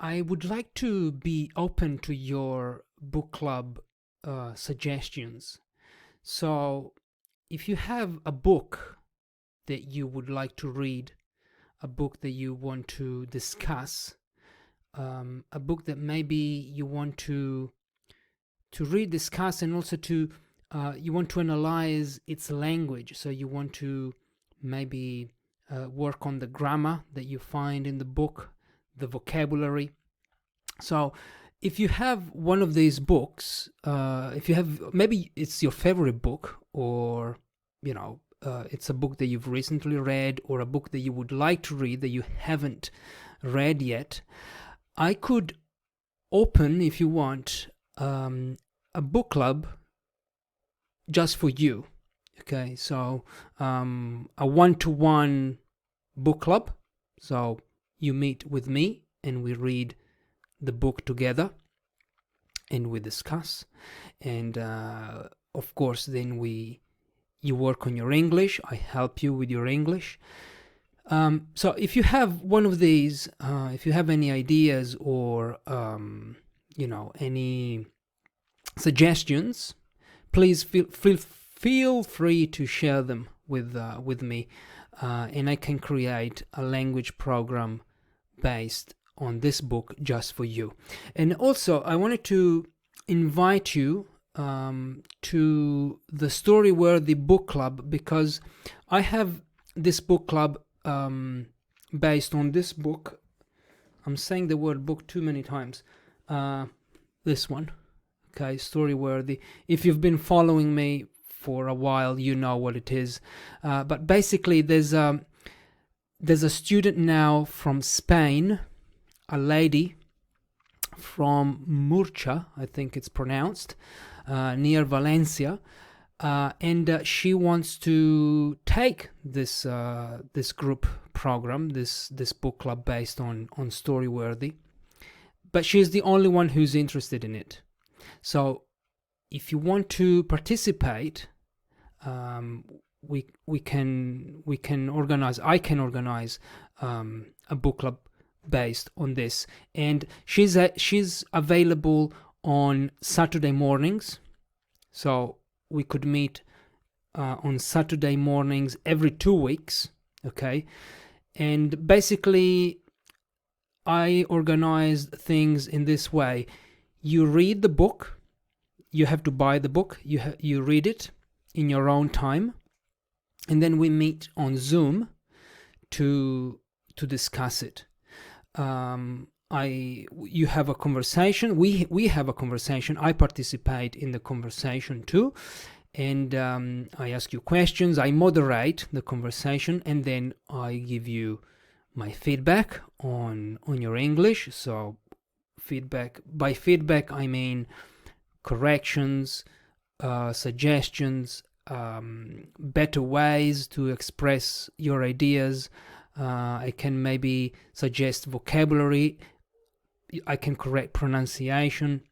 I would like to be open to your book club suggestions. So, if you have a book that you would like to read, a book that you want to discuss, a book that maybe you want to read, discuss, and also to you want to analyze its language. So you want to maybe work on the grammar that you find in the book, the vocabulary. So if you have one of these books, if you have, maybe it's your favorite book, or it's a book that you've recently read, or a book that you would like to read that you haven't read yet, I could open, if you want, a book club just for you. Okay, so a one-to-one book club. So you meet with me and we read the book together and we discuss. And of course, then you work on your English. I help you with your English. So if you have one of these, if you have any ideas or any suggestions, please feel free to share them with me, and I can create a language program based on this book just for you. And also, I wanted to invite you to the Storyworthy Book Club, because I have this book club based on this book. I'm saying the word book too many times. This one, okay, Storyworthy. If you've been following me for a while, you know what it is. But basically, there's a student now from Spain, a lady from Murcia, I think it's pronounced, near Valencia, and she wants to take this group program, this book club based on Storyworthy, but she's the only one who's interested in it. So if you want to participate, we can organize. I can organize a book club based on this, and she's available on Saturday mornings. So we could meet on Saturday mornings every 2 weeks. Okay, and basically I organized things in this way. You read the book. You have to buy the book. You read it in your own time, and then we meet on Zoom to discuss it. You have a conversation. We have a conversation. I participate in the conversation too, and I ask you questions. I moderate the conversation, and then I give you my feedback on your English. So by feedback I mean corrections, suggestions, better ways to express your ideas. I can maybe suggest vocabulary. I can correct pronunciation,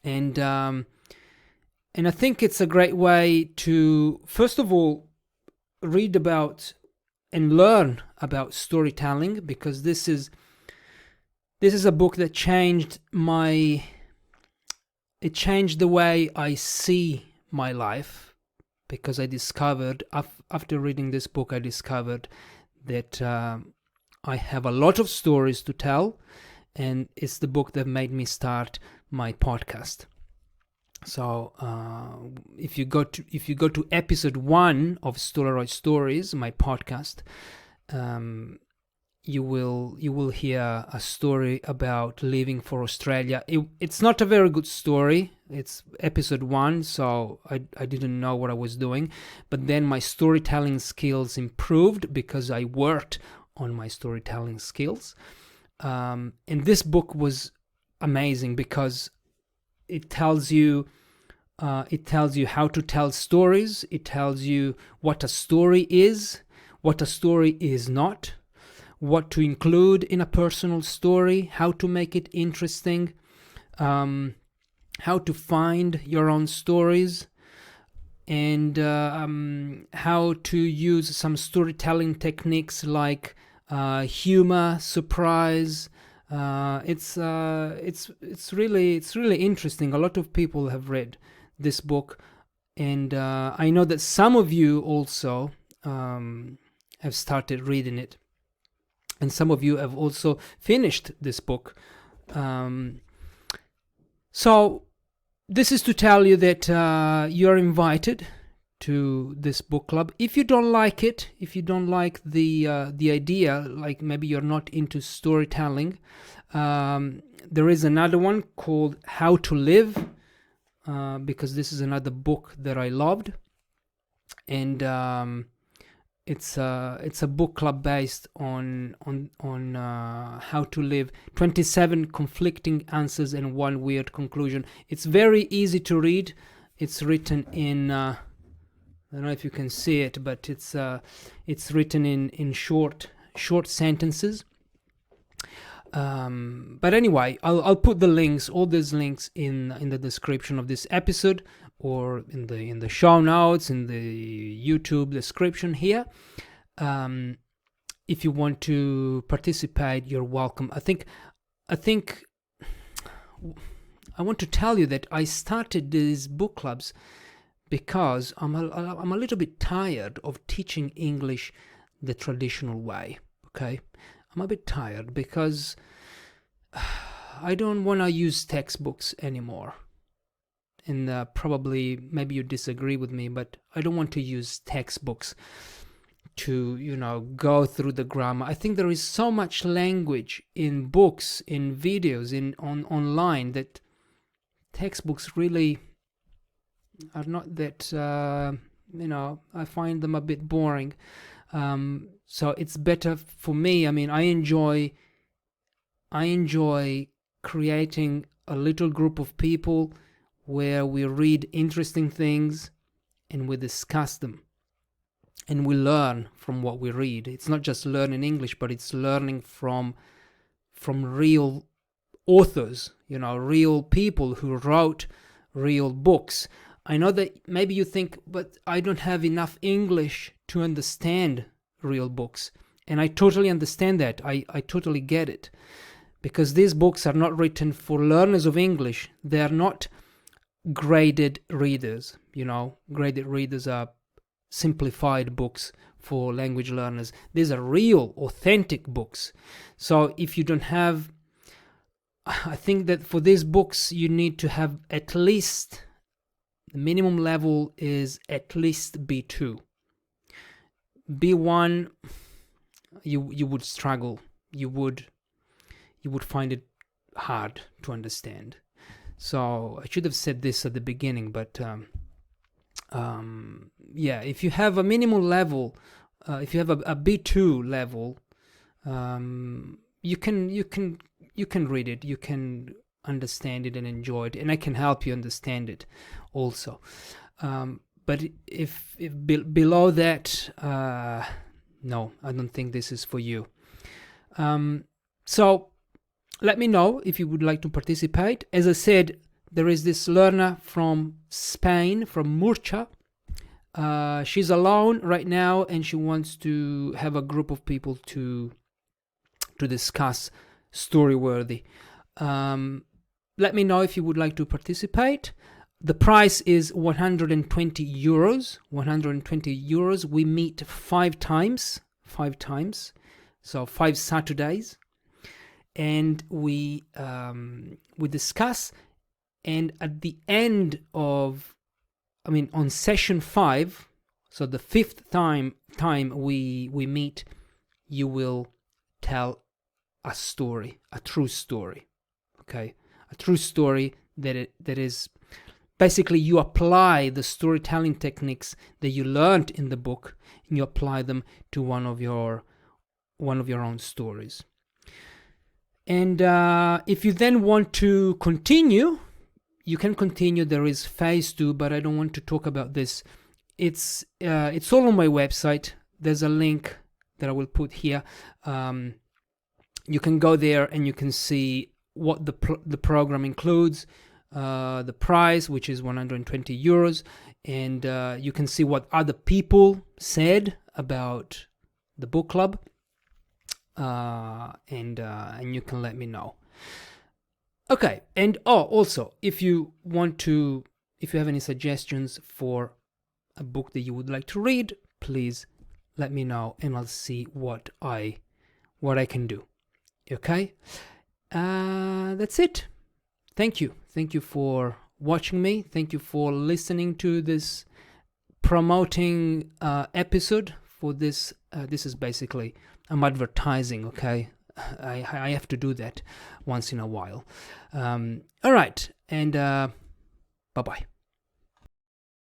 and I think it's a great way to, first of all, read about and learn about storytelling, because this is a book that changed the way I see my life, because I discovered, after reading this book, I discovered that I have a lot of stories to tell, and it's the book that made me start my podcast. So if you go to episode 1 of Stolaroid Stories, my podcast, you will hear a story about leaving for Australia. It's not a very good story. It's episode 1, so I didn't know what I was doing. But then my storytelling skills improved because I worked on my storytelling skills. And this book was amazing because it tells you how to tell stories. It tells you what a story is, what a story is not, what to include in a personal story, how to make it interesting, how to find your own stories, and how to use some storytelling techniques like humor, surprise, It's really interesting. A lot of people have read this book, and I know that some of you also have started reading it, and some of you have also finished this book. So this is to tell you that you're invited to this book club. If you don't like it, if you don't like the idea, like maybe you're not into storytelling, there is another one called How to Live, because this is another book that I loved, and it's a book club based on how to live. 27 conflicting answers and one weird conclusion. It's very easy to read. It's written in I don't know if you can see it, but it's written in short sentences. But anyway, I'll put the links, all these links in the description of this episode, or in the show notes, in the YouTube description here. If you want to participate, you're welcome. I think I want to tell you that I started these book clubs because I'm a little bit tired of teaching English the traditional way. Okay, I'm a bit tired because I don't want to use textbooks anymore. And probably, maybe you disagree with me, but I don't want to use textbooks to, go through the grammar. I think there is so much language in books, in videos, online, that textbooks really are not that, I find them a bit boring. So it's better for me. I mean, I enjoy creating a little group of people where we read interesting things and we discuss them and we learn from what we read. It's not just learning English, but it's learning from real authors, real people who wrote real books. I know that maybe you think, but I don't have enough English to understand real books. And I totally understand that. I totally get it. Because these books are not written for learners of English. They are not graded readers. Graded readers are simplified books for language learners. These are real, authentic books. So if you don't have, I think that for these books you need to have at least, the minimum level is at least B2. B1, you would struggle. You would find it hard to understand. So I should have said this at the beginning, but if you have a minimum level, if you have a B2 level, you can read it, you can understand it and enjoy it, and I can help you understand it also. But if below that, no, I don't think this is for you. So let me know if you would like to participate. As I said, there is this learner from Spain, from Murcia. She's alone right now, and she wants to have a group of people to discuss Storyworthy. Let me know if you would like to participate. The price is 120 euros. 120 euros. We meet 5 times, so 5 Saturdays. And we discuss, and at the end of, on session 5, so the 5th time we meet, you will tell a story, a true story, okay? A true story that is, basically you apply the storytelling techniques that you learned in the book, and you apply them to one of your own stories. And if you then want to continue, you can continue. There is phase 2, but I don't want to talk about this. It's all on my website. There's a link that I will put here. You can go there and you can see what the program includes, the price, which is 120 euros, and you can see what other people said about the book club. and you can let me know. Okay, and also, if you have any suggestions for a book that you would like to read, please let me know, and I'll see what I can do. Okay, that's it. Thank you for watching me. Thank you for listening to this promoting episode for this. This is basically, I'm advertising. Okay, I have to do that once in a while. All right, and bye bye.